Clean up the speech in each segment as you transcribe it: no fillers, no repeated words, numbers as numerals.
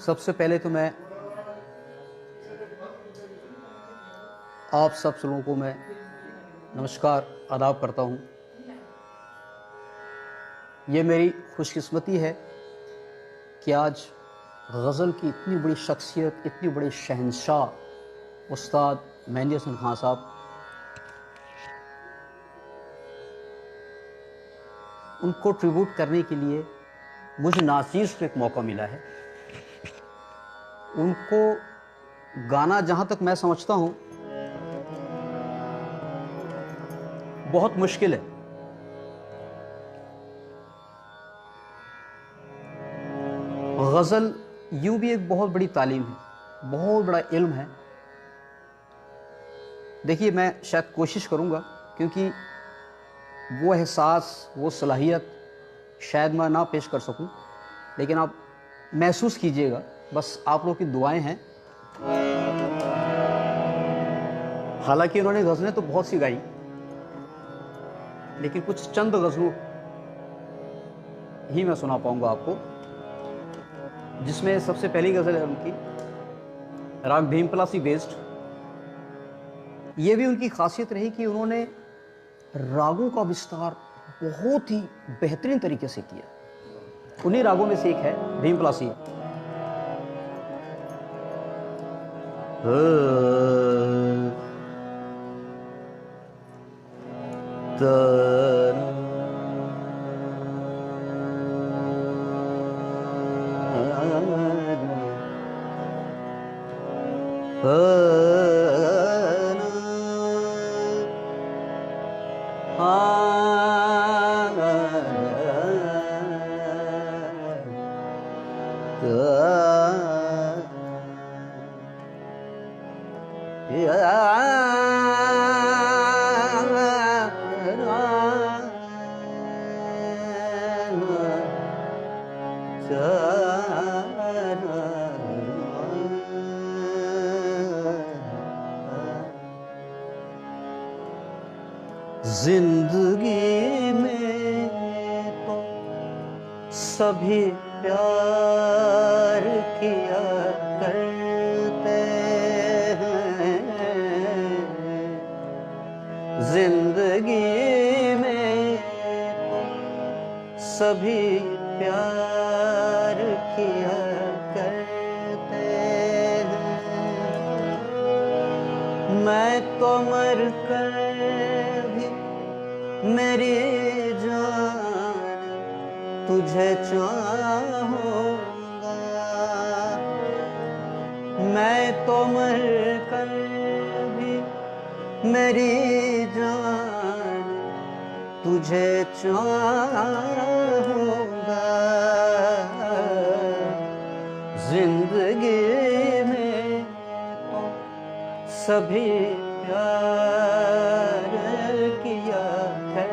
सबसे पहले तो मैं आप सब लोगों को मैं नमस्कार आदाब करता हूँ। ये मेरी खुशकिस्मती है कि आज गज़ल की इतनी बड़ी शख्सियत, इतनी बड़ी शहंशाह उस्ताद मेहंदी हसन खान साहब, उनको ट्रिब्यूट करने के लिए मुझे नाचीज़ को एक मौका मिला है। उनको गाना जहाँ तक मैं समझता हूँ बहुत मुश्किल है। गज़ल यूँ भी एक बहुत बड़ी तालीम है, बहुत बड़ा इल्म है। देखिए, मैं शायद कोशिश करूँगा, क्योंकि वो एहसास, वो सलाहियत शायद मैं ना पेश कर सकूँ, लेकिन आप महसूस कीजिएगा। बस आप लोगों की दुआएं हैं। हालांकि उन्होंने गज़लें तो बहुत सी गाई, लेकिन कुछ चंद गज़लों ही मैं सुना पाऊंगा आपको, जिसमें सबसे पहली गज़ल है उनकी राग भीमपलासी बेस्ड। ये भी उनकी खासियत रही कि उन्होंने रागों का विस्तार बहुत ही बेहतरीन तरीके से किया। उन्हीं रागों में से एक है भीमपलासी। जिंदगी में तो सभी प्यार किया करते हैं। जिंदगी में तो सभी प्यार किया करते हैं। मैं तो मर कर मेरी जान तुझे चाहूंगा। मैं तो मर कर भी मेरी जान तुझे चाहूंगा। जिंदगी में तो सभी प्यार किया है।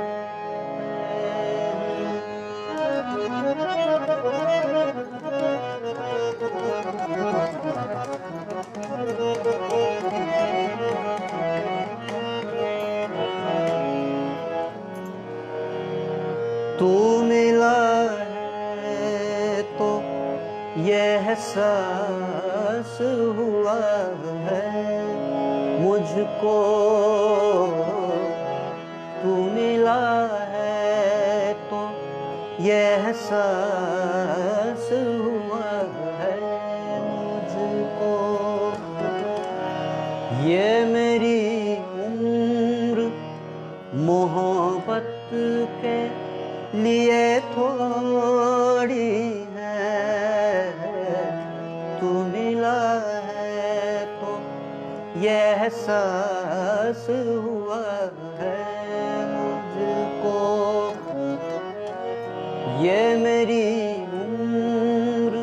तू मिला है तो ये एहसास हुआ है मुझको। तू मिला है तो ये एहसास हुआ है मुझको। ये मेरी उम्र मोहब्बत के लिए थोड़ी है। तू मिला है तो ये एहसास हुआ है मुझको। ये मेरी उम्र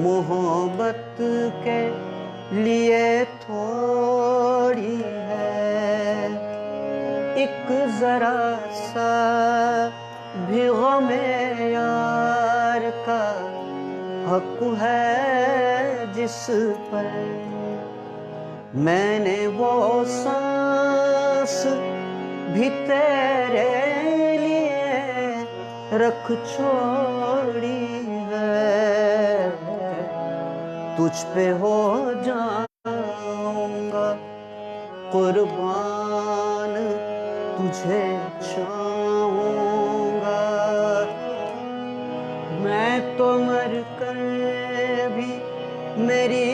मोहब्बत के लिए थोड़ी है। एक जरा सा भी गमे यार का हक है जिस पर मैंने वो सांस भी तेरे लिए रख छोड़ी है। तुझ पे हो जाऊंगा कुर्बान, तुझे चाहूंगा। मैं तो मर कर भी मेरी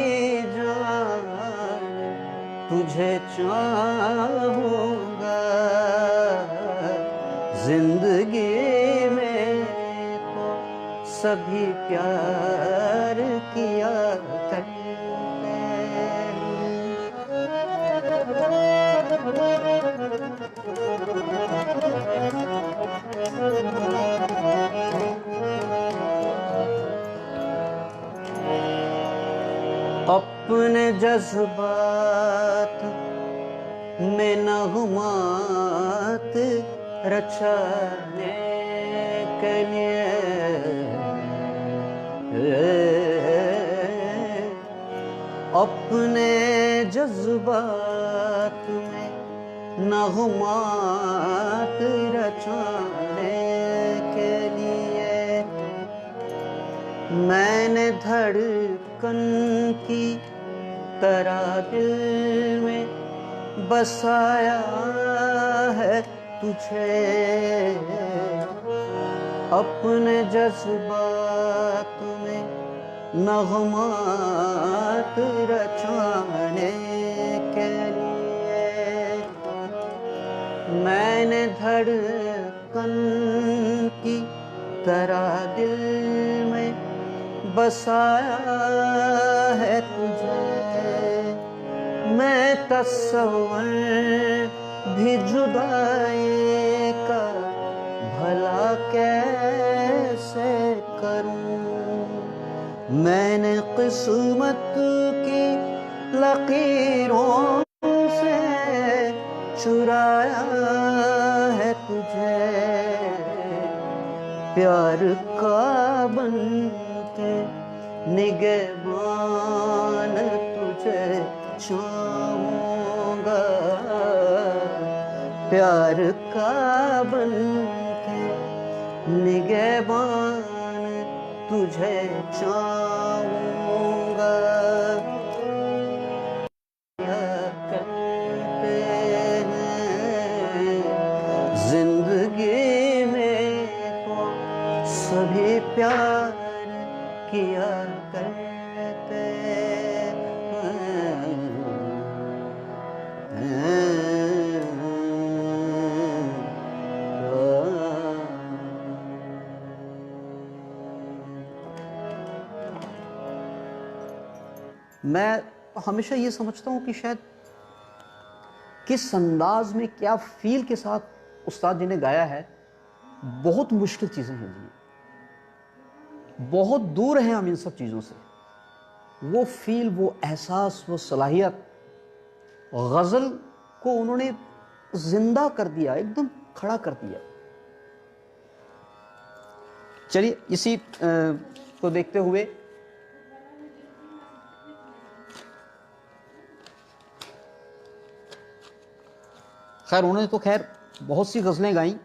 जान तुझे चाहूंगा। जिंदगी में तो सभी प्यार किया करते अपने जज्बात में नगमात रचाने के लिए अपने जज्बात में नगमात रचाने के लिए मैंने धड़कन की तरह दिल में बसाया है तुझे। अपने जज्बात में नगमात रचाने के लिए मैंने धड़कन की तरह दिल में बसाया है तुझे। मैं तस्वर भी जुदाई का भला कैसे करूं। मैंने किस्मत की लकीरों से चुराया है तुझे। प्यार का बन के निगहबान तुझे चाहूंगा। प्यार का बन के निगहबान तुझे चाहूंगा। करते हैं जिंदगी में तो सभी प्यार किया करते मैं हमेशा ये समझता हूँ कि शायद किस अंदाज में क्या फील के साथ उस्ताद जी ने गाया है, बहुत मुश्किल चीज़ें हैं जी, बहुत दूर हैं हम इन सब चीज़ों से। वो फील, वो एहसास, वो सलाहियत, गज़ल को उन्होंने जिंदा कर दिया, एकदम खड़ा कर दिया। चलिए इसी को देखते हुए खैर उन्होंने तो खैर बहुत सी गज़लें गाई।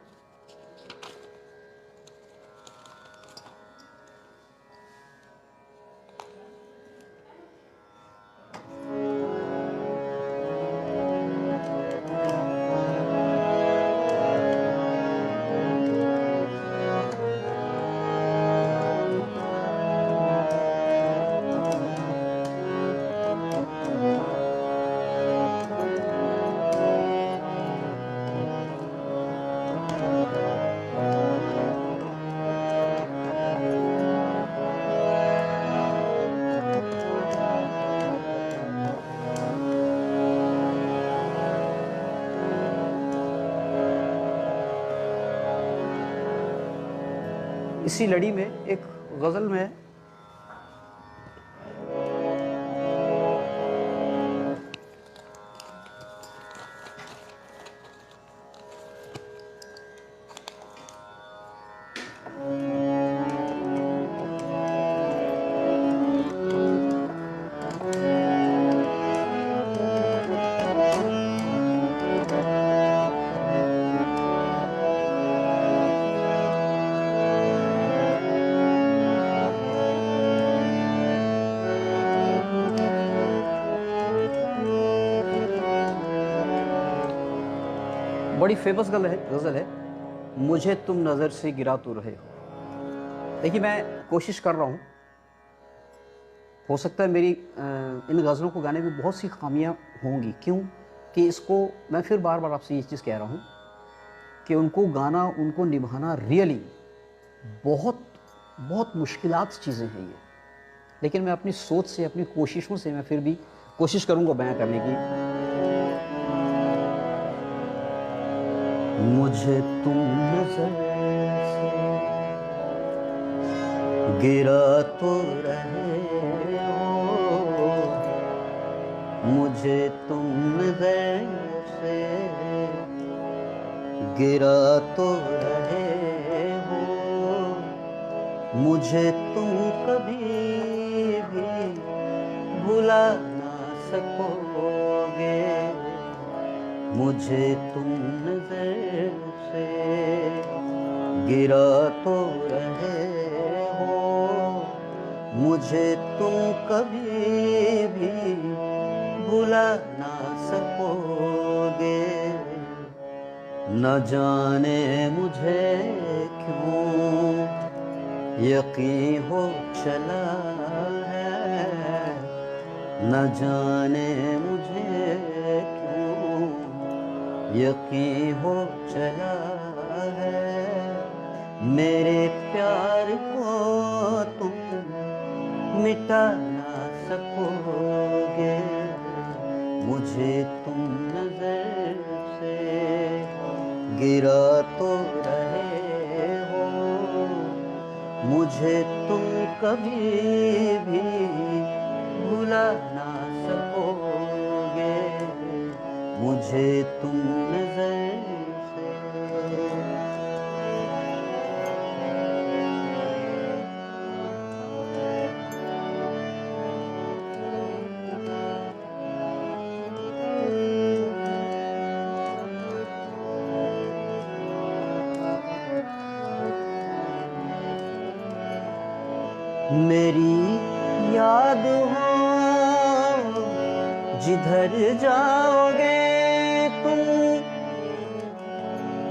इसी लड़ी में एक गज़ल में बड़ी फेमस गज़ल है, मुझे तुम नज़र से गिरा तो रहे हो। देखिए, मैं कोशिश कर रहा हूँ, हो सकता है मेरी इन गज़लों को गाने में बहुत सी खामियां होंगी। क्यों कि इसको मैं फिर बार बार आपसे ये चीज़ कह रहा हूँ कि उनको गाना, उनको निभाना रियली बहुत बहुत मुश्किलात चीज़ें हैं ये। लेकिन मैं अपनी सोच से, अपनी कोशिशों से मैं फिर भी कोशिश करूँगा बयां करने की। मुझे तुम नज़र से गिरा तो रहे हो, मुझे तुम नज़र से गिरा तो रहे हो, मुझे तुम कभी भी भुला ना सकोगे, मुझे तुम नज़र से गिरा तो रहे हो, मुझे तुम कभी भी भुला ना सकोगे। न जाने मुझे क्यों यकीन हो चला है, न जाने मुझे क्यों यकीन हो चला है, मेरे प्यार को तुम मिटा ना सकोगे, मुझे तुम नज़र से गिरा तो रहे हो, मुझे तुम कभी भी भुला ना सकोगे, मुझे तुम नज़र से। मेरी याद हो जिधर जाओगे तुम,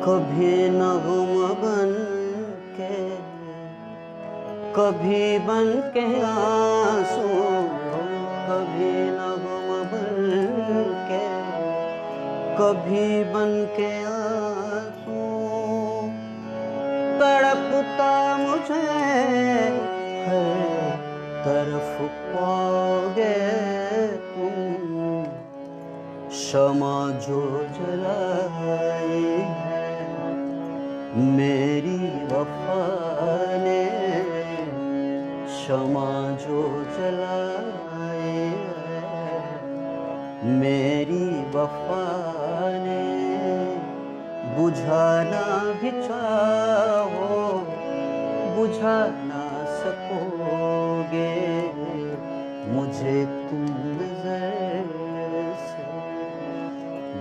कभी नगमा बन के, कभी बन के आंसू, कभी नगमा बन के, कभी बन के आंसू, तड़पता मुझे हर तरफ पाओगे तुम, शमा जो जलाई है मेरी वफा ने, शमा जो जलाई है मेरी वफा ने, बुझाना भी चाहो बुझा ना सकोगे, मुझे तुम नज़र से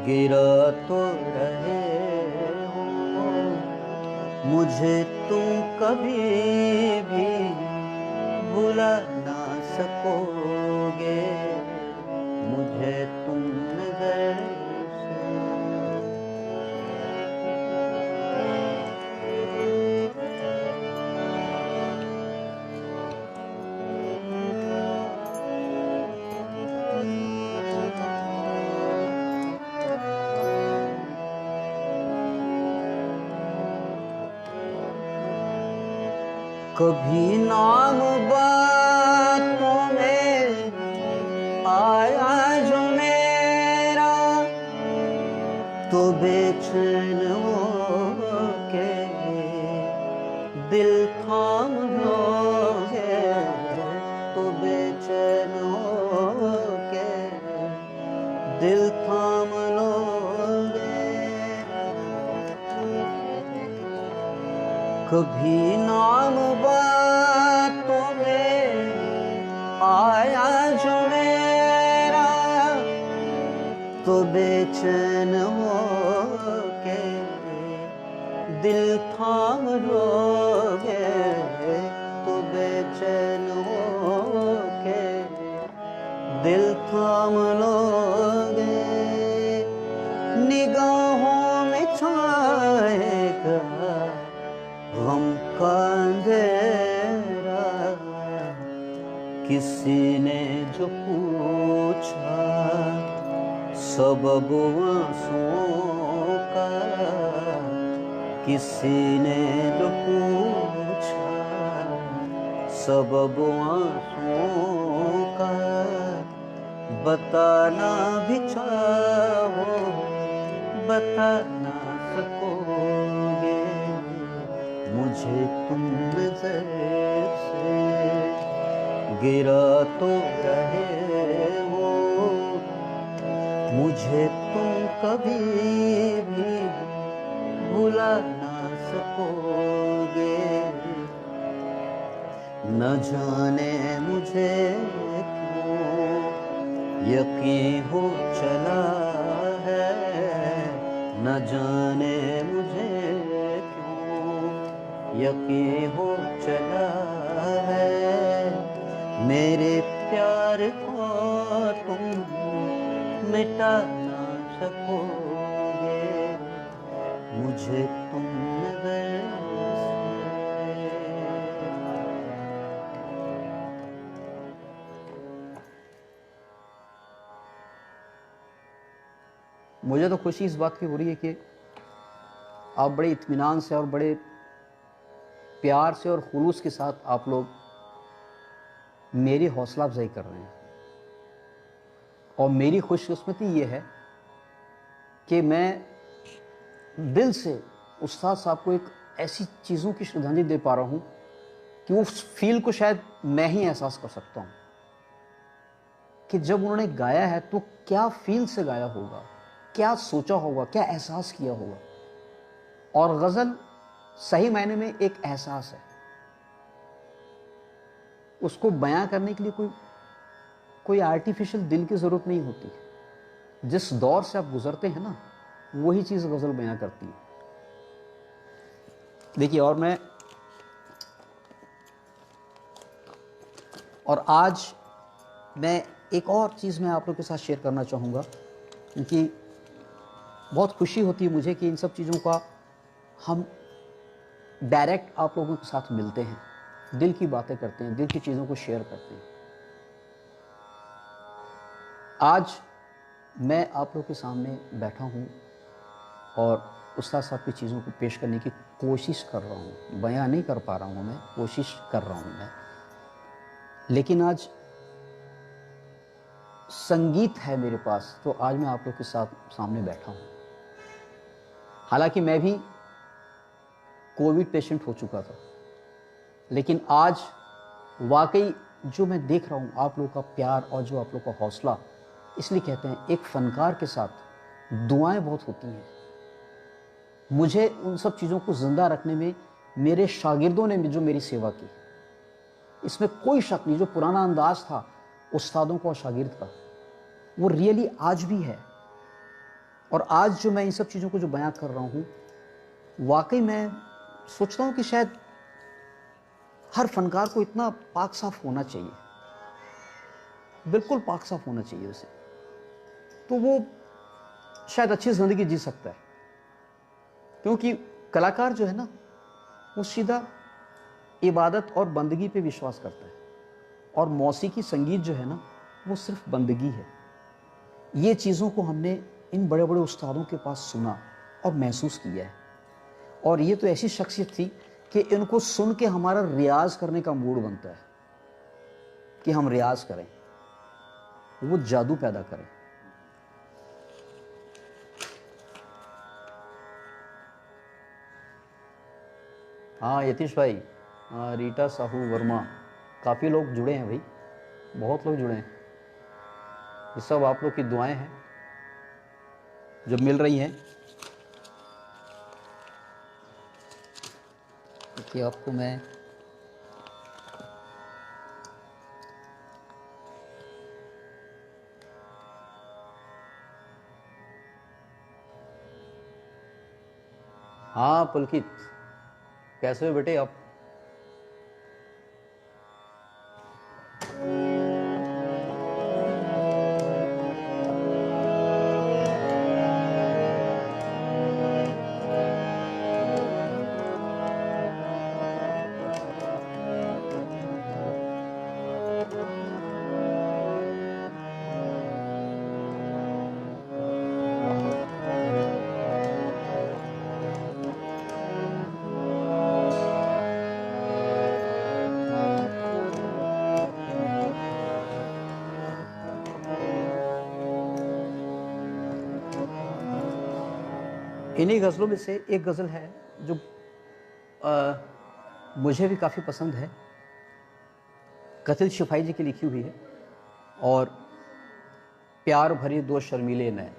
गिरा तो रहे हो, मुझे तुम कभी भी भुला ना सकोगे, मुझे तुम नज़र से। कभी नाम बातों में आया जो मेरा, तो बेचैन हो के दिल थाम लोगे, तो बेचैन हो के दिल थाम लोगे, कभी नाम बातों में आया जो मेरा, तो बेचैन हो के दिल थाम लोगे, तो बेचैन हो के दिल थाम लोगे, निगाहों में किसी ने जो पूछा सबब आंसुओं का, किसी ने जो पूछा सबब आंसुओं का, बताना भी चाहो बता ना सकोगे, मुझे तुम नजर से गिरा तो रहे हो, मुझे तुम कभी भी भुला ना सकोगे। न जाने मुझे क्यों यकीन हो चला है, न जाने मुझे क्यों यकीन हो चला है, मेरे प्यार को तुम मिटा ना सकोगे, मुझे तुम नजर से। मुझे तो खुशी इस बात की हो रही है कि आप बड़े इत्मीनान से और बड़े प्यार से और खुलूस के साथ आप लोग मेरी हौसला अफजाई कर रहे हैं। और मेरी खुशकिस्मती ये है कि मैं दिल से उस्ताद साहब को एक ऐसी चीज़ों की श्रद्धांजलि दे पा रहा हूँ कि उस फील को शायद मैं ही एहसास कर सकता हूँ कि जब उन्होंने गाया है तो क्या फील से गाया होगा, क्या सोचा होगा, क्या एहसास किया होगा। और गज़ल सही मायने में एक एहसास है, उसको बयां करने के लिए कोई आर्टिफिशियल दिल की ज़रूरत नहीं होती। जिस दौर से आप गुजरते हैं ना, वही चीज़ गज़ल बयां करती है। देखिए, और आज मैं एक और चीज़ मैं आप लोगों के साथ शेयर करना चाहूँगा, क्योंकि बहुत खुशी होती है मुझे कि इन सब चीज़ों का हम डायरेक्ट आप लोगों के साथ मिलते हैं, दिल की बातें करते हैं, दिल की चीज़ों को शेयर करते हैं। आज मैं आप लोगों के सामने बैठा हूँ और उस्ताद साहब की चीज़ों को पेश करने की कोशिश कर रहा हूँ। बयां नहीं कर पा रहा हूँ, मैं कोशिश कर रहा हूँ मैं, लेकिन आज संगीत है मेरे पास, तो आज मैं आप लोग के साथ सामने बैठा हूँ। हालांकि मैं भी कोविड पेशेंट हो चुका था, लेकिन आज वाकई जो मैं देख रहा हूँ, आप लोगों का प्यार और जो आप लोगों का हौसला, इसलिए कहते हैं एक फनकार के साथ दुआएं बहुत होती हैं। मुझे उन सब चीज़ों को ज़िंदा रखने में मेरे शागिर्दों ने जो मेरी सेवा की, इसमें कोई शक नहीं। जो पुराना अंदाज था उस्तादों का और शागिर्द का, वो रियली आज भी है। और आज जो मैं इन सब चीज़ों को जो बयां कर रहा हूँ, वाकई मैं सोचता हूँ कि शायद हर फनकार को इतना पाक साफ होना चाहिए, बिल्कुल पाक साफ होना चाहिए उसे, तो वो शायद अच्छी ज़िंदगी जी सकता है। क्योंकि कलाकार जो है ना, वो सीधा इबादत और बंदगी पे विश्वास करता है, और मौसीकी संगीत जो है ना, वो सिर्फ बंदगी है। ये चीज़ों को हमने इन बड़े बड़े उस्तादों के पास सुना और महसूस किया है। और ये तो ऐसी शख्सियत थी कि इनको सुन के हमारा रियाज करने का मूड बनता है कि हम रियाज करें, वो जादू पैदा करें। हाँ यतीश भाई, हाँ रीटा साहू वर्मा, काफ़ी लोग जुड़े हैं भाई, बहुत लोग जुड़े हैं। ये सब आप लोग की दुआएं हैं जब मिल रही हैं कि आपको मैं हाँ पुलकित, कैसे हो बेटे आप? इन्हीं गज़लों में से एक गज़ल है जो मुझे भी काफ़ी पसंद है, कतिल शिफाई जी की लिखी हुई है, और प्यार भरी दो शर्मीले नैन।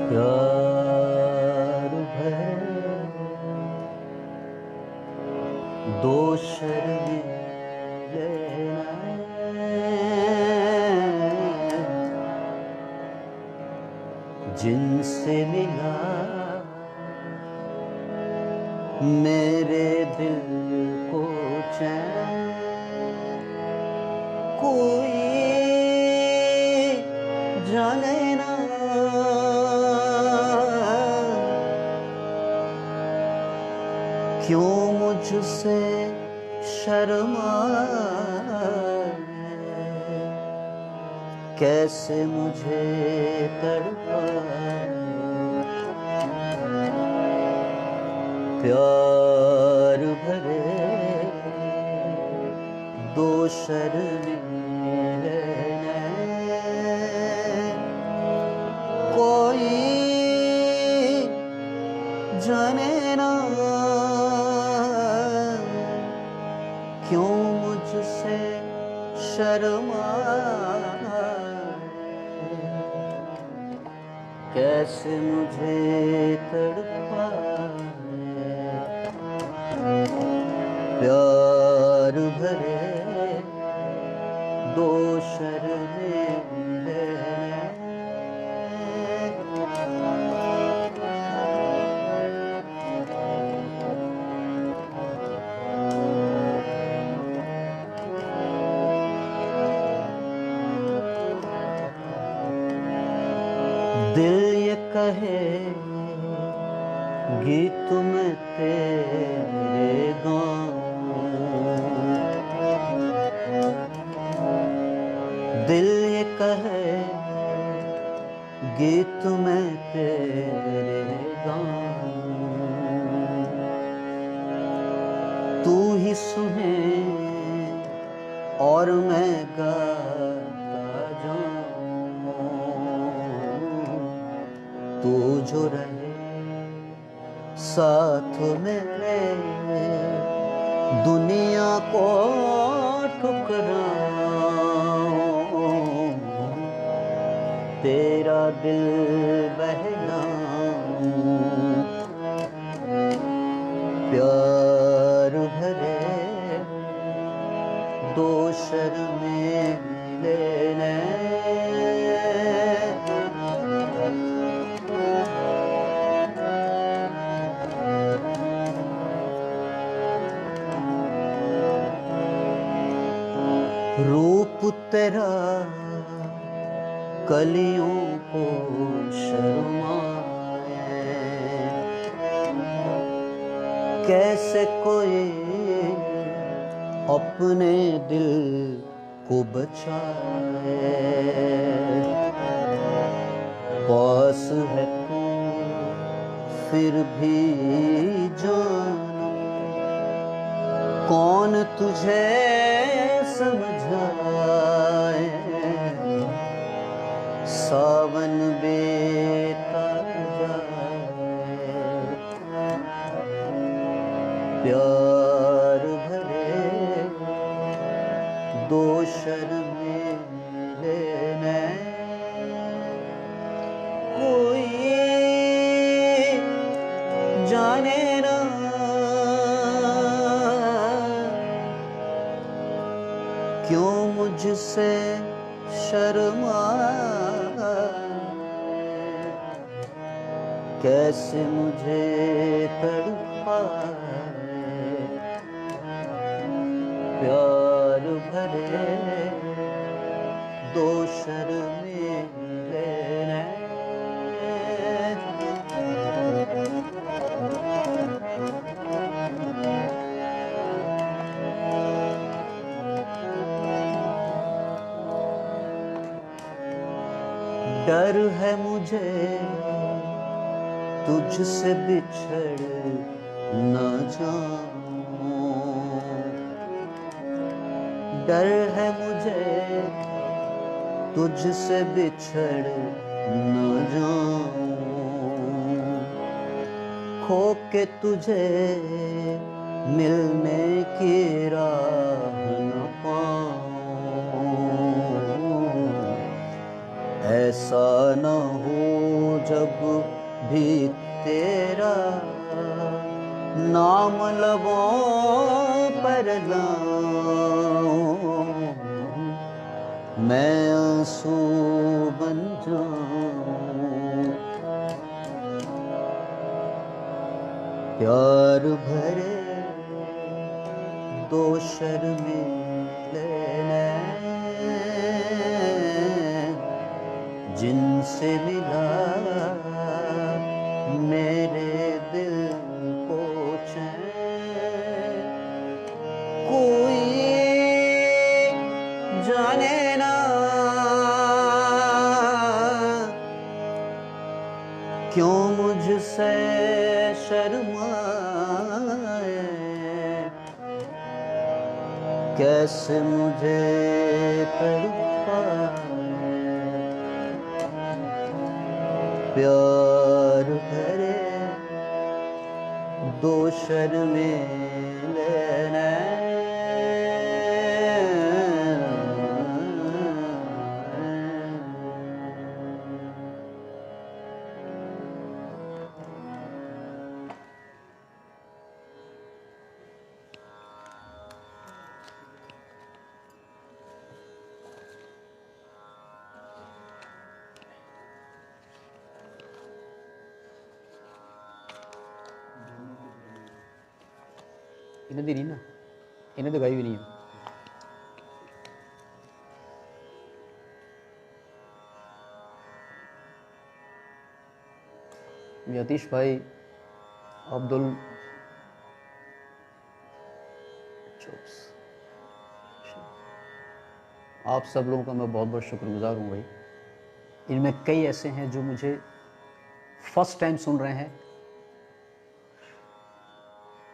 प्यार भरे दो शर्मीले जिनसे मिला मेरे दिल को चैन, कोई जाने ना क्यों मुझसे शर्माए, कैसे मुझे तड़पाए। प्यार भरे दो शर्मीले नैन, कोई जाने ना क्यों मुझसे शर्माए, कैसे मुझे तड़पाए। प्यार भरे दो शर्मीले दिल ये कहे गीत में तेरे गाऊं, दिल ये कहे गीत में तेरे गाऊं, तू ही सुने और मैं गाता जाऊं, तू जो रहे साथ मेरे दुनिया को ठुकराऊं, तेरा दिल बहलाऊं। प्यार भरे दो शर्मीले नैन, रूप तेरा कलियों को शर्माए, कैसे कोई अपने दिल को बचाए। पास है तू फिर भी जानू, कौन तुझे समझाए, सावन बेता जाए। प्यार भरे दो शर्मीले नैन, कोई जाने ना क्यों मुझसे शर्माए, कैसे मुझे तड़पाए। प्यार भरे दो शर्मीले नैन, डर है मुझे तुझसे बिछड़ न जाऊं, डर है मुझे तुझसे बिछड़ न जाऊं, खो के तुझे मिलने की राह न पाऊं, ऐसा न हो जब भी तेरा नाम लबों पर लाऊं, मैं आंसू बन जाऊं, प्यार भरे दो शर्मीले नैन जिनसे मिला मेरे दिल को चैन, कोई जाने ना क्यों मुझसे शर्माए, कैसे मुझे तड़पाए, प्यार भरे दो शर्मीले नैन इन्हें दी नहीं ना, इन्हें तो गाई भी नहीं है। यतीश भाई, अब्दुल आप सब लोगों का मैं बहुत बहुत शुक्रगुजार हूँ भाई। इनमें कई ऐसे हैं जो मुझे फर्स्ट टाइम सुन रहे हैं,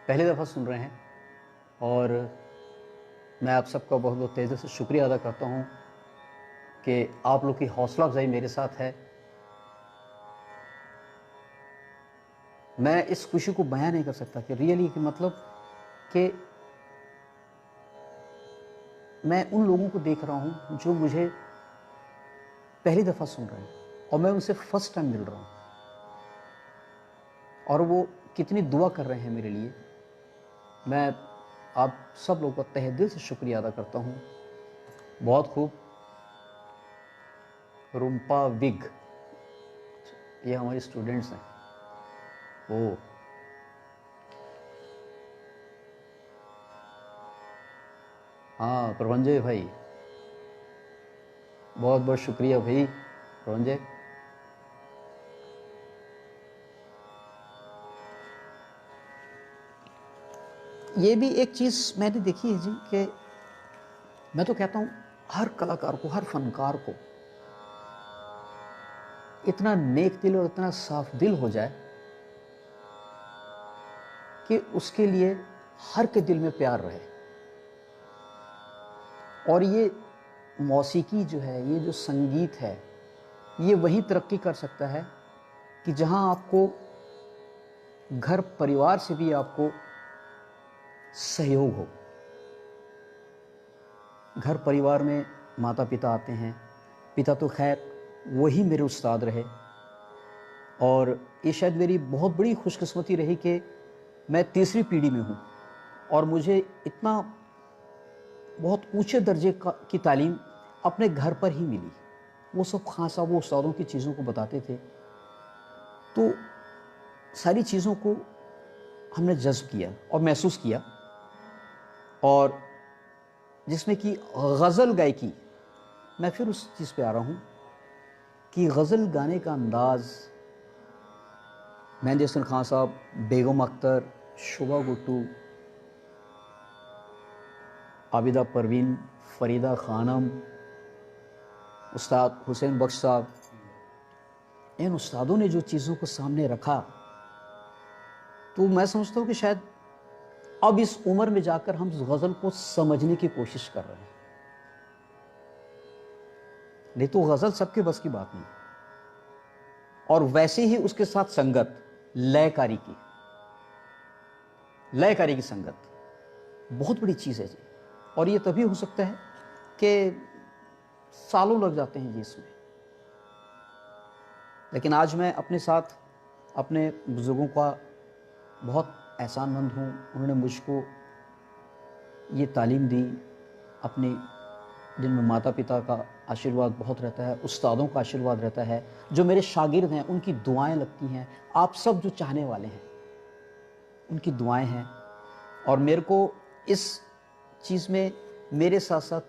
पहली दफ़ा सुन रहे हैं, और मैं आप सबका बहुत बहुत तहे दिल से शुक्रिया अदा करता हूँ कि आप लोग की हौसला अफजाई मेरे साथ है। मैं इस खुशी को बयां नहीं कर सकता कि रियली कि मतलब कि मैं उन लोगों को देख रहा हूँ जो मुझे पहली दफ़ा सुन रहे हैं और मैं उनसे फर्स्ट टाइम मिल रहा हूँ, और वो कितनी दुआ कर रहे हैं मेरे लिए। मैं आप सब लोगों का तहे दिल से शुक्रिया अदा करता हूँ। बहुत खूब। रुम्पा विग, ये हमारे स्टूडेंट्स हैं। ओ हाँ प्रभंजय भाई, बहुत बहुत शुक्रिया भाई प्रभंजय। ये भी एक चीज़ मैंने देखी है जी कि मैं तो कहता हूँ हर कलाकार को, हर फनकार को इतना नेक दिल और इतना साफ दिल हो जाए कि उसके लिए हर के दिल में प्यार रहे। और ये मौसीकी जो है, ये जो संगीत है, ये वहीं तरक्की कर सकता है कि जहाँ आपको घर परिवार से भी आपको सहयोग हो। घर परिवार में माता पिता आते हैं, पिता तो खैर वही मेरे उस्ताद रहे, और ये शायद मेरी बहुत बड़ी खुशकिस्मती रही कि मैं तीसरी पीढ़ी में हूँ और मुझे इतना बहुत ऊंचे दर्जे की तालीम अपने घर पर ही मिली। वो सब खां साहब वो उस्तादों की चीज़ों को बताते थे, तो सारी चीज़ों को हमने जज्ब किया और महसूस किया। और जिसमें कि गज़ल गायकी, मैं फिर उस चीज़ पे आ रहा हूँ कि गज़ल गाने का अंदाज़ मेहंदी हसन खान साहब, बेगम अख्तर, शुभा गुट्टू, आबिदा परवीन, फरीदा खानम, उस्ताद हुसैन बख्श साहब, इन उस्तादों ने जो चीज़ों को सामने रखा, तो मैं समझता हूँ कि शायद अब इस उम्र में जाकर हम गज़ल को समझने की कोशिश कर रहे हैं। नहीं तो गज़ल सबके बस की बात नहीं। और वैसे ही उसके साथ संगत, लयकारी की संगत बहुत बड़ी चीज़ है जी। और ये तभी हो सकता है कि सालों लग जाते हैं जी इसमें। लेकिन आज मैं अपने साथ अपने बुज़ुर्गों का बहुत एहसानमंद हूँ। उन्होंने मुझको ये तालीम दी, अपने जिनमें माता पिता का आशीर्वाद बहुत रहता है, उस्तादों का आशीर्वाद रहता है, जो मेरे शागिर्द हैं उनकी दुआएं लगती हैं, आप सब जो चाहने वाले हैं उनकी दुआएं हैं। और मेरे को इस चीज़ में मेरे साथ साथ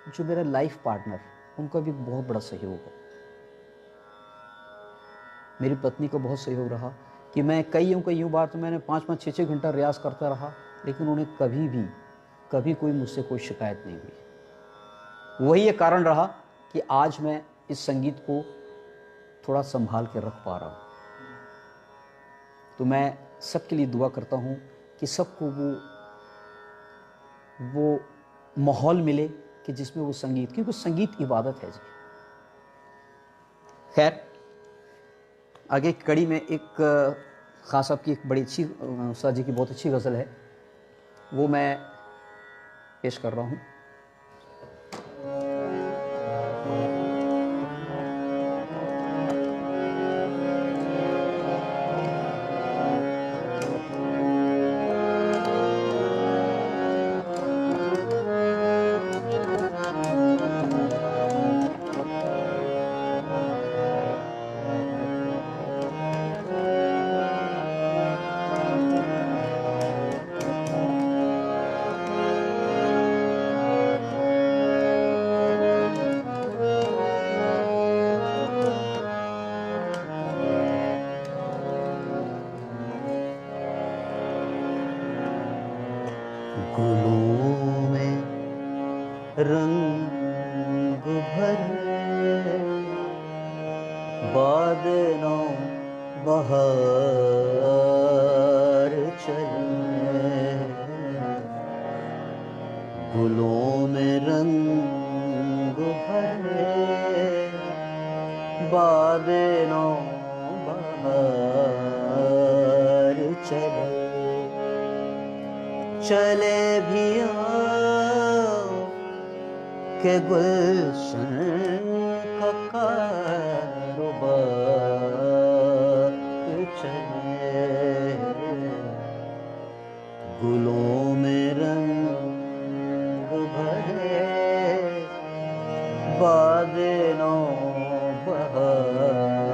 जो मेरा लाइफ पार्टनर, उनका भी बहुत बड़ा सहयोग है। मेरी पत्नी का बहुत सहयोग रहा कि मैं कई बार तो मैंने 5-5, 6-6 घंटा रियाज़ करता रहा, लेकिन उन्हें कभी कोई मुझसे कोई शिकायत नहीं हुई। वही एक कारण रहा कि आज मैं इस संगीत को थोड़ा संभाल के रख पा रहा हूँ। तो मैं सबके लिए दुआ करता हूँ कि सबको वो माहौल मिले कि जिसमें वो संगीत, क्योंकि संगीत इबादत है जी। खैर, आगे की कड़ी में एक खास साहब की एक बड़ी अच्छी, उस्ताद जी की बहुत अच्छी गज़ल है, वो मैं पेश कर रहा हूँ। गुलों में रंग भरे, बादलों बहार चले, गुलों में रंग भरे, बादलों बहार चले, चले भी आओ के गुलशन का कारोबार चले, गुलों में रंग भरे, बादलों बहार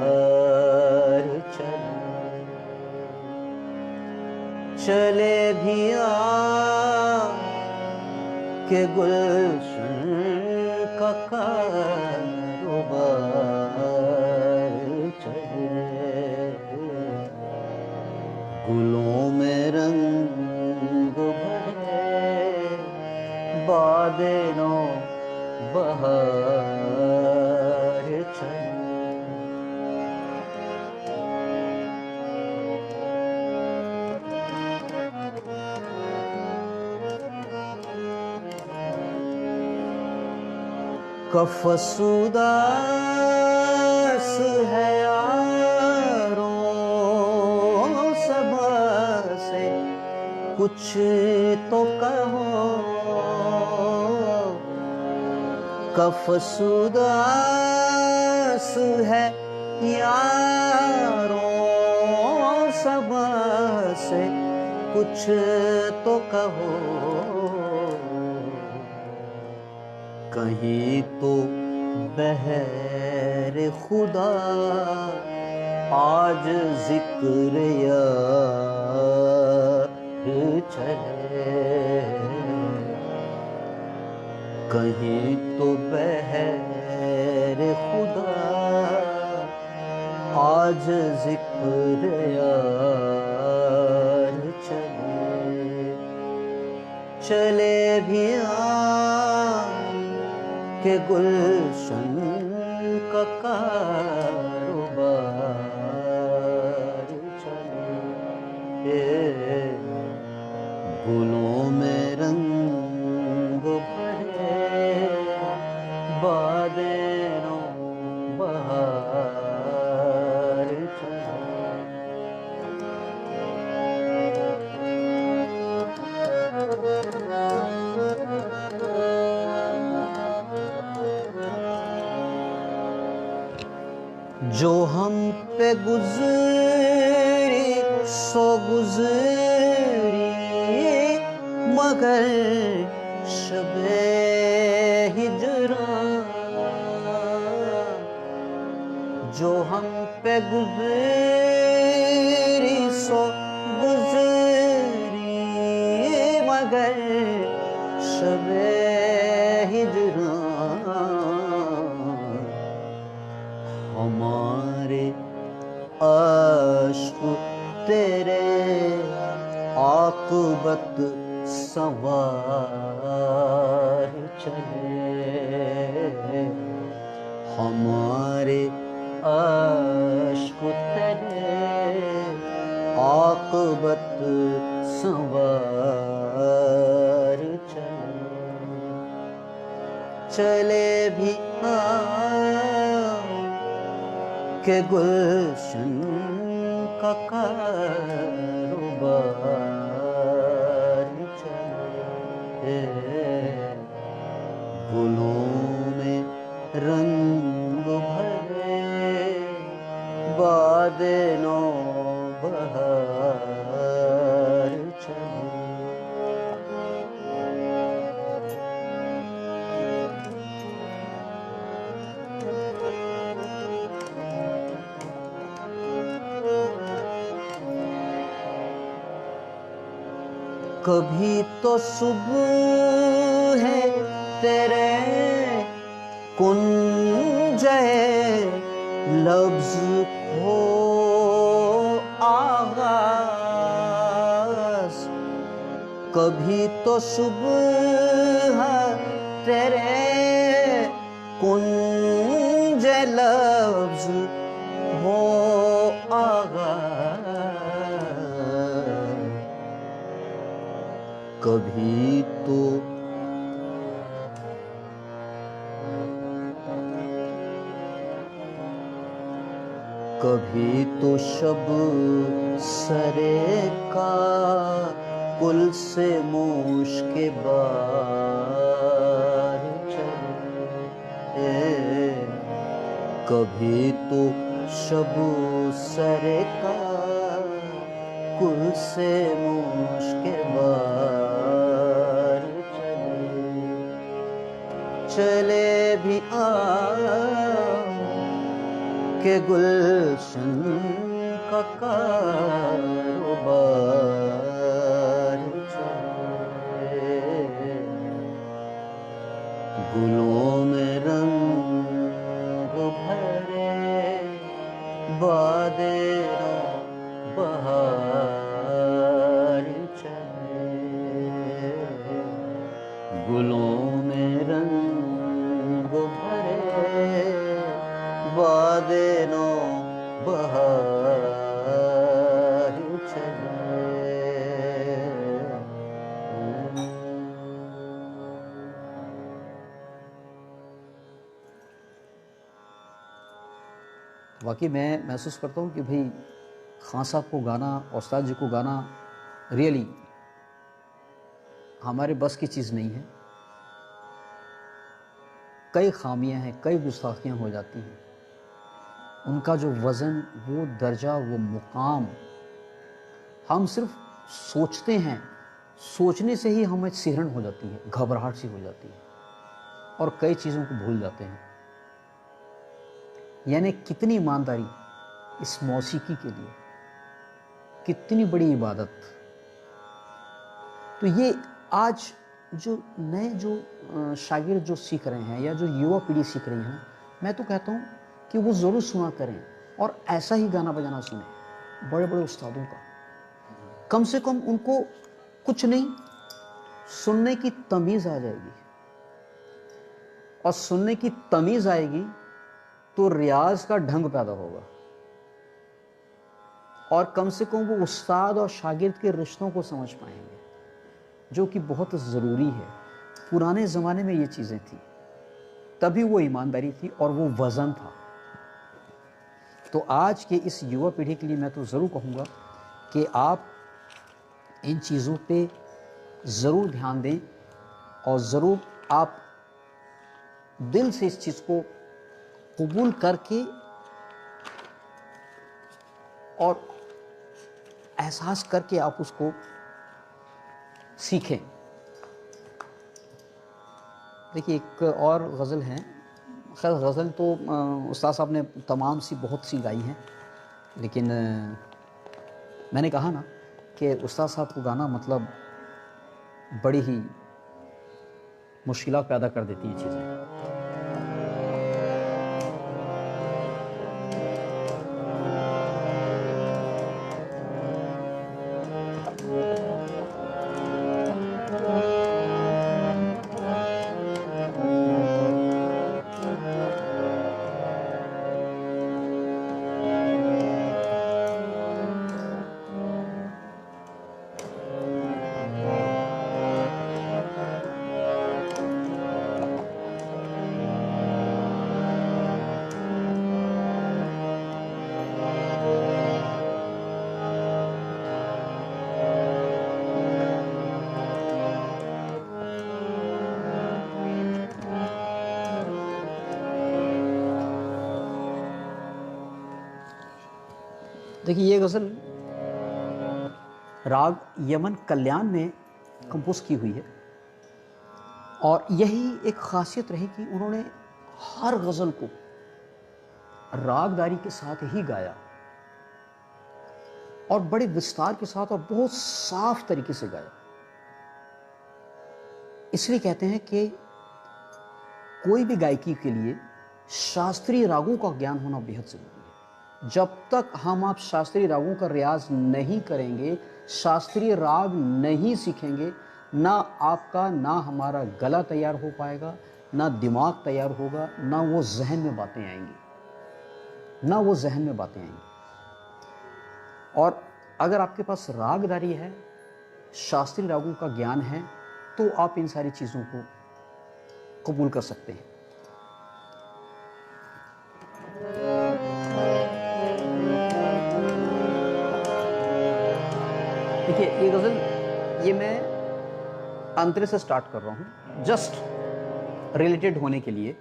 चले, चले भी आओ के गुलशन का कारोबार चले, गुलों में रंग भरे, बादलों बहार चले। कफ़सुदास है यारों सबा से, कुछ तो कहो। कफ़सुदास है यारों सबा से, कुछ तो कहो। कहीं तो बहर खुदा आज जिक्र यार चले, कहीं तो बहर खुदा आज जिक्र यार चले, चले भी के गुलशन का कारोबार चले, गुलों में रंग भरे, जो हम पे गुजरी सो गुजरी मगर शबे हिजरां, जो हम पे गुजरी सो गुजरी मगर शबे हिजरां, हमारे अश्क तेरे आक़िबत सवार चले, हमारे अश्क तेरे आक़िबत सवार चले, चले भी के गुलशन का कारोबार चले, गुलों में रंग भरे बादे नो बहार चले। कभी तो सुबह है तेरे कुंजे लफ्ज खो आगाज, कभी तो सुबह तेरे कुंजे लफ्ज हो आगाज, कभी तो शब सरे का कुल से मूश के बार चले, कभी तो शब सरे का कुल से मूश के बार चले भी के गुलशन का कारोबार चले, गुलों में रंग भरे बादे नो बहार चले, गुलों में रंग भरे बादे नो बहार चले। वाकई मैं महसूस करता हूँ कि भाई खान साहब को गाना, उस्ताद जी को गाना रियली हमारे बस की चीज़ नहीं है। कई खामियां हैं, कई गुस्ताखियाँ हो जाती हैं, उनका जो वज़न, वो दर्जा, वो मुकाम, हम सिर्फ सोचते हैं, सोचने से ही हमें सिहरन हो जाती है, घबराहट सी हो जाती है और कई चीज़ों को भूल जाते हैं। यानी कितनी ईमानदारी इस मौसीकी के लिए, कितनी बड़ी इबादत। तो ये आज जो नए जो शागिर्द जो सीख रहे हैं या जो युवा पीढ़ी सीख रही है, मैं तो कहता हूँ कि वो ज़रूर सुना करें और ऐसा ही गाना बजाना सुने बड़े बड़े उस्तादों का। कम से कम उनको कुछ नहीं, सुनने की तमीज़ आ जाएगी, और सुनने की तमीज़ आएगी तो रियाज का ढंग पैदा होगा, और कम से कम वो उस्ताद और शागिर्द के रिश्तों को समझ पाएंगे, जो कि बहुत ज़रूरी है। पुराने ज़माने में ये चीज़ें थी, तभी वो ईमानदारी थी और वो वज़न था। तो आज के इस युवा पीढ़ी के लिए मैं तो ज़रूर कहूँगा कि आप इन चीज़ों पे ज़रूर ध्यान दें और ज़रूर आप दिल से इस चीज़ को कबूल करके और एहसास करके आप उसको सीखें। देखिए एक और गज़ल है, खैर गज़ल तो उस्ताद साहब ने तमाम सी बहुत सी गाई हैं, लेकिन मैंने कहा ना कि उस्ताद साहब को गाना मतलब बड़ी ही मुश्किलात पैदा कर देती हैं चीज़ें। देखिए ये गज़ल राग यमन कल्याण में कंपोज की हुई है, और यही एक खासियत रही कि उन्होंने हर गज़ल को रागदारी के साथ ही गाया और बड़े विस्तार के साथ और बहुत साफ तरीके से गाया। इसलिए कहते हैं कि कोई भी गायकी के लिए शास्त्रीय रागों का ज्ञान होना बेहद जरूरी है। जब तक हम आप शास्त्रीय रागों का रियाज नहीं करेंगे, शास्त्रीय राग नहीं सीखेंगे, ना आपका ना हमारा गला तैयार हो पाएगा, ना दिमाग तैयार होगा, ना वो जहन में बातें आएंगी। और अगर आपके पास रागदारी है, शास्त्रीय रागों का ज्ञान है, तो आप इन सारी चीज़ों को कबूल कर सकते हैं। देखिए ये गज़ल, ये मैं अंतरे से स्टार्ट कर रहा हूँ, जस्ट रिलेटेड होने के लिए।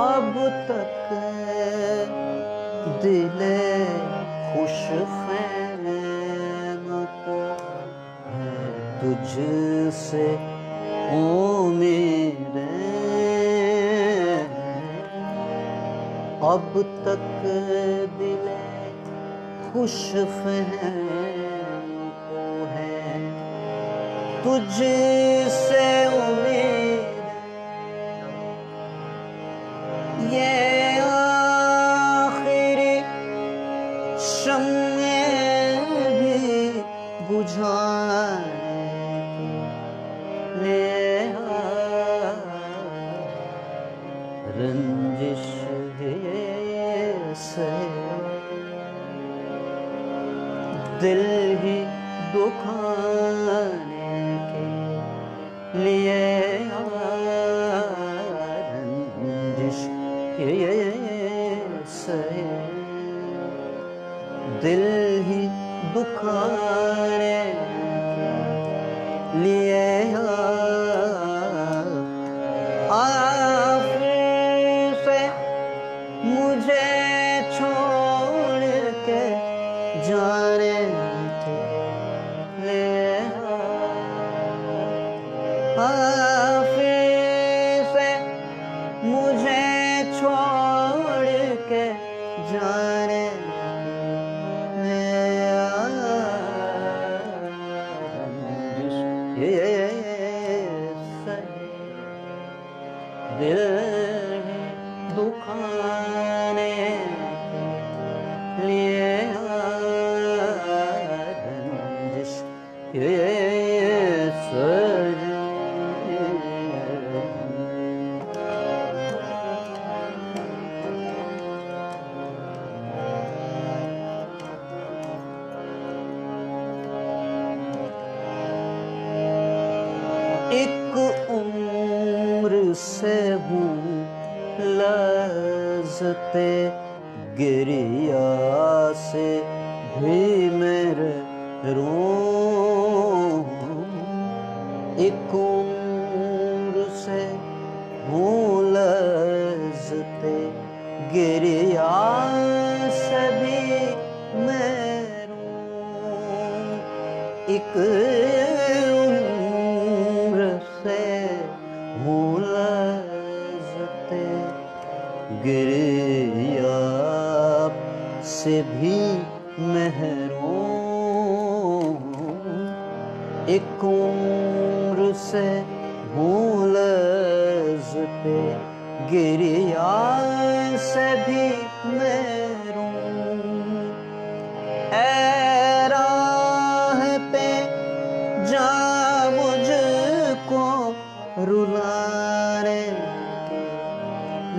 अब तक दिले खुश फैम को तुझसे उम्मीद, अब तक दिले खुश फहम को है तुझसे उम्मीद, ये आखिरी शम्मे भी बुझाने रंजिश से दिल ही दुखाने के लिए रंजिश से दिल ही दुखाने के लिए आखिर से मुझे छोड़ के जाने के लिए, आखिर से मुझे छोड़ के जाने दिल दुखाने के लिए रंजिश लज़्ज़ते गिरिया से भी मेरे रूं, एक उम्र से हूँ लज़्ज़ते गिरिया से भी मैं रूं, एक उम्र से हूँ लज़्ज़ते गिरिया से भी महरूम, एक उम्र से हूँ लज़्ज़ते गिरिया से भी महरूम। ऐ राह पे जा मुझको रुलाने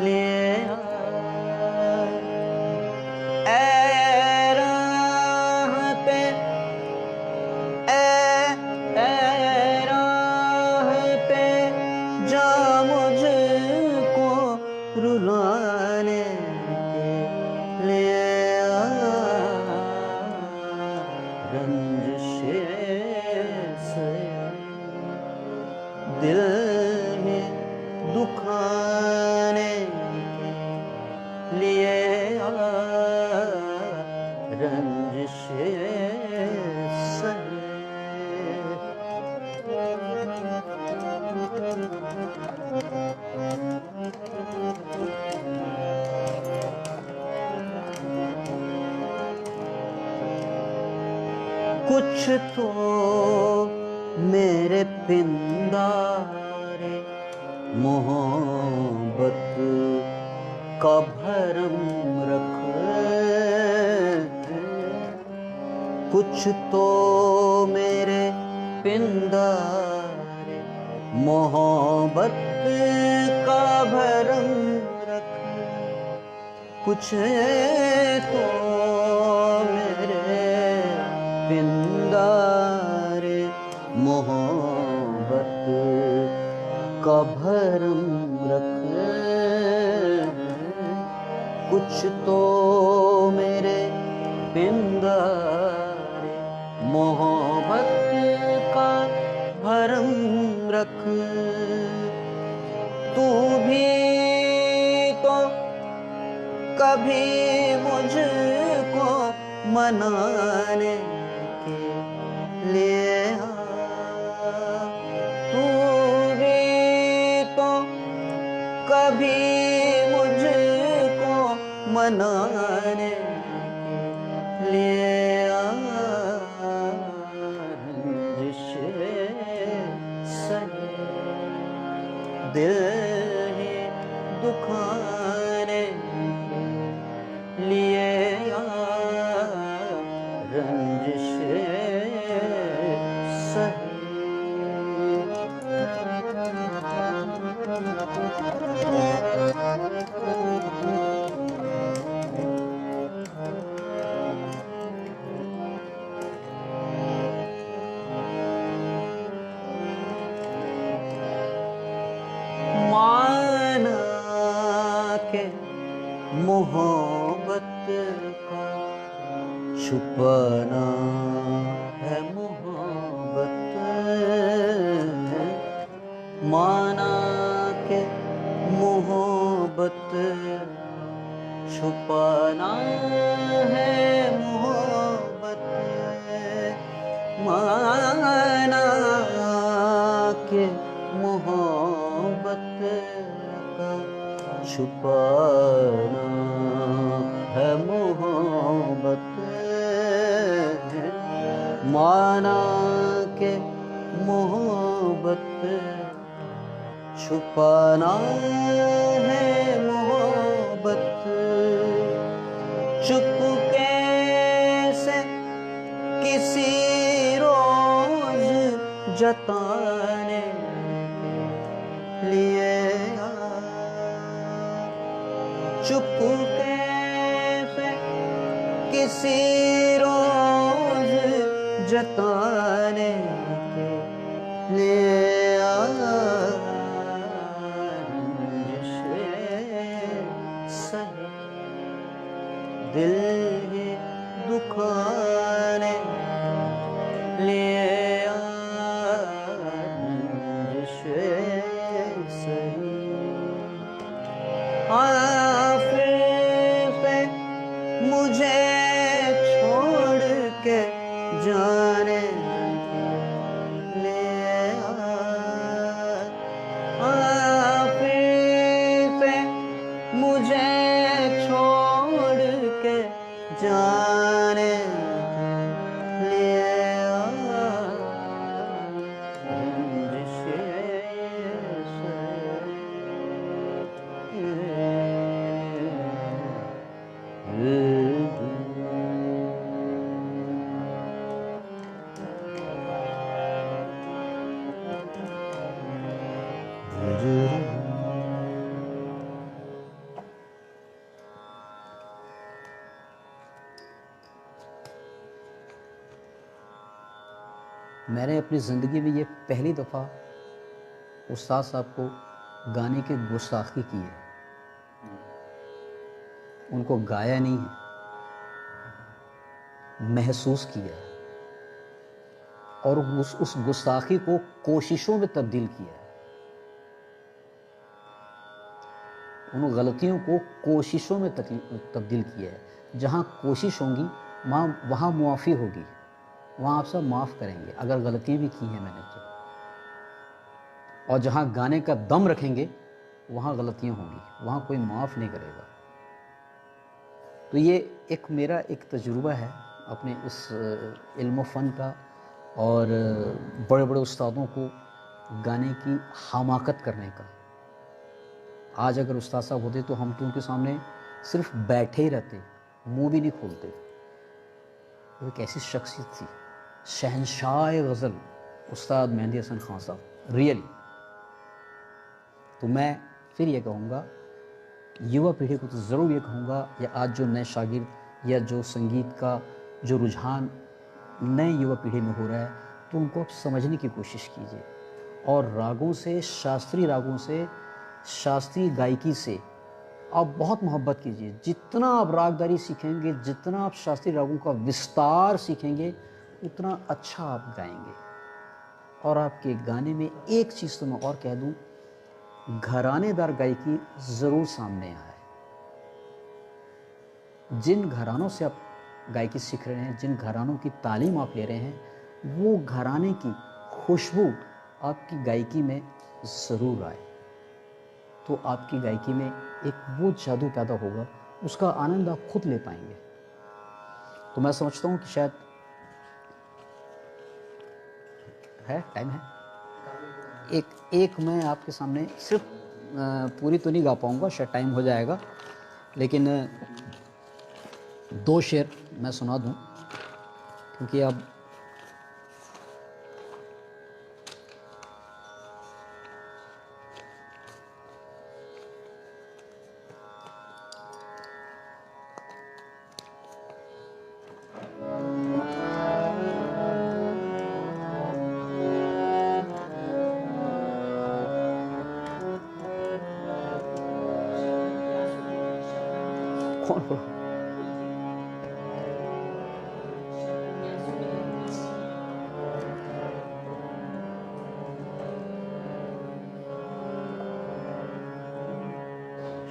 लिए ऐ राह पे राह पे जा मुझको रुलाने के लिए रंजिशे से दिल में दुखाने के लिए रंजिशे से कुछ तो मेरे पिंदारे मोहब्बत का भरम रख, कुछ तो मेरे पिंदारे मोहब्बत का भरम रख, कुछ तो मेरे पिंदारे मोहब्बत का भरम रख, कुछ तो मेरे पिंदारे मोहब्बत का भरम रख। तू भी तो कभी मुझको मनाने के लिए तू भी तो कभी मुझको मनाने के लिए दिल ही दुखाने लिए रंजिश माना के मोहब्बत का छुपाना है मोहब्बत, माना के मोहब्बत छुपाना है मोहब्बत, माना के मोहब्बत का छुपाना है मोहब्बत, माना के मोहब्बत छुपाना है मोहब्बत, चुपके से किसी रोज जताने लिए चुपके से किसी रोज जताने के लिए दिल ही दुखाने लिए रंजिशे सही। फिर से मुझे छोड़ के जाने ले फिर से मुझे छोड़ के जाने लिए रंजिशे मैंने अपनी ज़िंदगी में ये पहली दफ़ा उस्ताद साहब को गाने की गुस्ताखी की है। उनको गाया नहीं है, महसूस किया है और उस गुस्ताखी को कोशिशों में तब्दील किया है। उन गलतियों को कोशिशों में तब्दील किया है। जहाँ कोशिश होंगी वहाँ मुआफ़ी होगी, वहाँ आप सब माफ़ करेंगे अगर गलती भी की है मैंने तो। और जहाँ गाने का दम रखेंगे वहाँ गलतियाँ होंगी, वहाँ कोई माफ़ नहीं करेगा। तो ये एक मेरा एक तजुर्बा है अपने उस इल्म फ़न का और बड़े बड़े उस्तादों को गाने की हमाकत करने का। आज अगर उस्ताद साहब होते तो हम तो उनके सामने सिर्फ बैठे ही रहते, मुंह भी नहीं खोलते। वो एक ऐसी शख्सियत थी, शहनशाह गज़ल उस्ताद मेहंदी हसन खान साहब, रियली। तो मैं फिर ये कहूँगा, युवा पीढ़ी को तो ज़रूर ये कहूँगा, या आज जो नए शागिर्द या जो संगीत का जो रुझान नए युवा पीढ़ी में हो रहा है, तो उनको आप समझने की कोशिश कीजिए और रागों से, शास्त्रीय रागों से, शास्त्रीय गायकी से आप बहुत मोहब्बत कीजिए। जितना आप रागदारी सीखेंगे, जितना आप शास्त्रीय रागों का विस्तार सीखेंगे, उतना अच्छा आप गाएंगे। और आपके गाने में एक चीज़ तो मैं और कह दूं, घरानेदार गायकी ज़रूर सामने आए। जिन घरानों से आप गायकी सीख रहे हैं, जिन घरानों की तालीम आप ले रहे हैं, वो घराने की खुशबू आपकी गायकी में ज़रूर आए, तो आपकी गायकी में एक वो जादू पैदा होगा, उसका आनंद आप खुद ले पाएंगे। तो मैं समझता हूँ कि शायद है टाइम है। एक मैं आपके सामने सिर्फ पूरी तो नहीं गा पाऊँगा, शायद टाइम हो जाएगा, लेकिन 2 शेर मैं सुना दूँ, क्योंकि अब कौन बोला?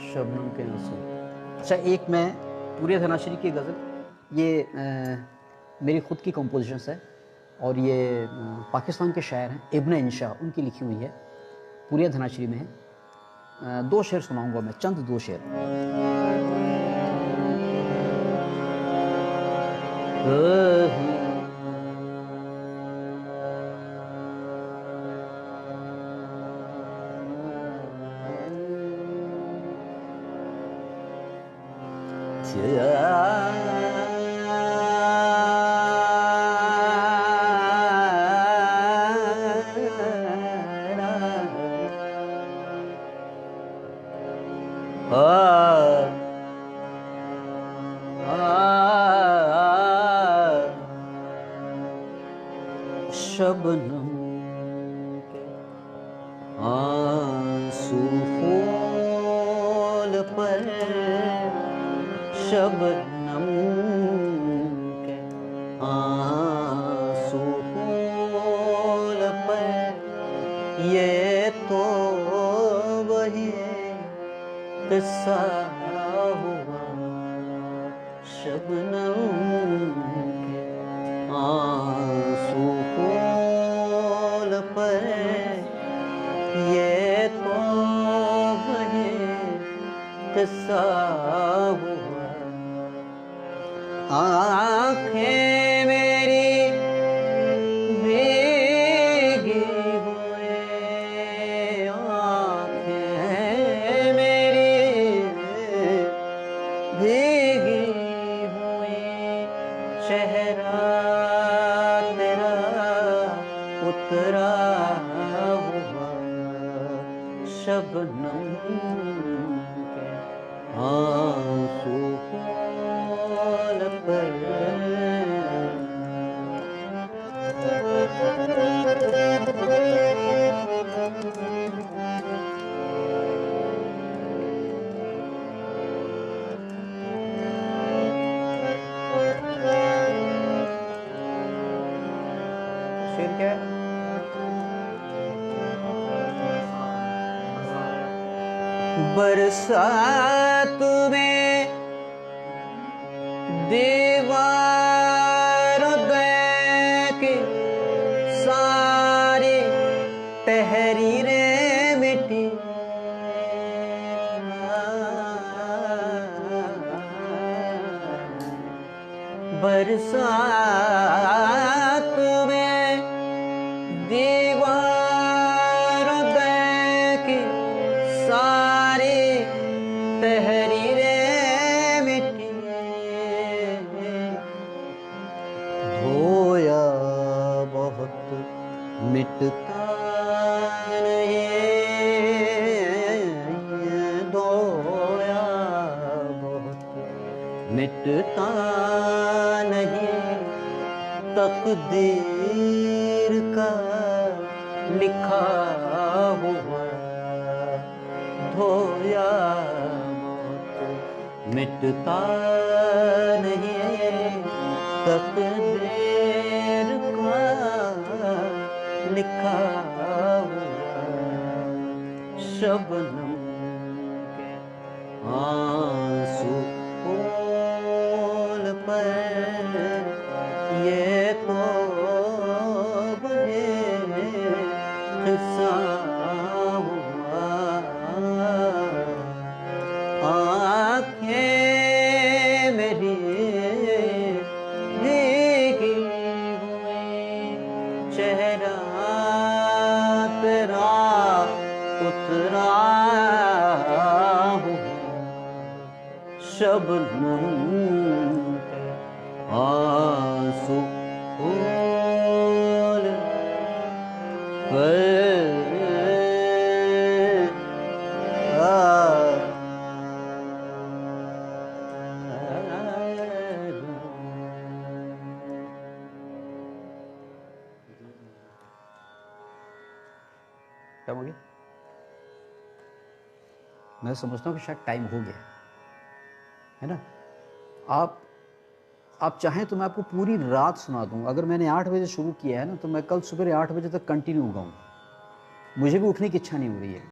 शबनम के आंसू। अच्छा, एक मैं पूरे धनाश्री की गज़ल, ये मेरी ख़ुद की कंपोजिशंस है और ये पाकिस्तान के शायर हैं, इब्न इंशा, उनकी लिखी हुई है, पूरे धनाश्री में है। 2 शेर सुनाऊंगा मैं, चंद 2 शेर। शबनम के आंसू फूल पर, शबनम आंसू फूल पर ये तो वही किस्सा हुआ शबनम के। आंसू फूल पर ये तो वही किस्सा हुआ। आँखें मेरी भीगी हुई, आँखें मेरी भीगी हुई, चेहरा तेरा उतरा हुआ शबनम के। आंसू फूल पर शेर क्या है? बरसात में दीवार के सारे तहरीरें मिटी, बरसात में दीवार के सारे तहरीरें मिटी, धोया बहुत मिटता नहीं, धोया बहुत मिटता नहीं, तकदीर का लिखा हुआ धोया बहुत मिटता नहीं, तकदीर का लिखा हुआ शबनम के। आंसू फूल पर ये तो वही किस्सा हुआ। आँखें मेरी भीगी हुई, चेहरा तेरा उतरा हुआ शबनम के। आंसू फूल पर टाइम हो गया? मैं समझता हूँ कि शायद टाइम हो गया है ना। आप चाहें तो मैं आपको पूरी रात सुना दूँ। अगर मैंने 8 बजे शुरू किया है ना तो मैं कल सुबह 8 बजे तक कंटिन्यू गाऊंगा। मुझे भी उठने की इच्छा नहीं हो रही है।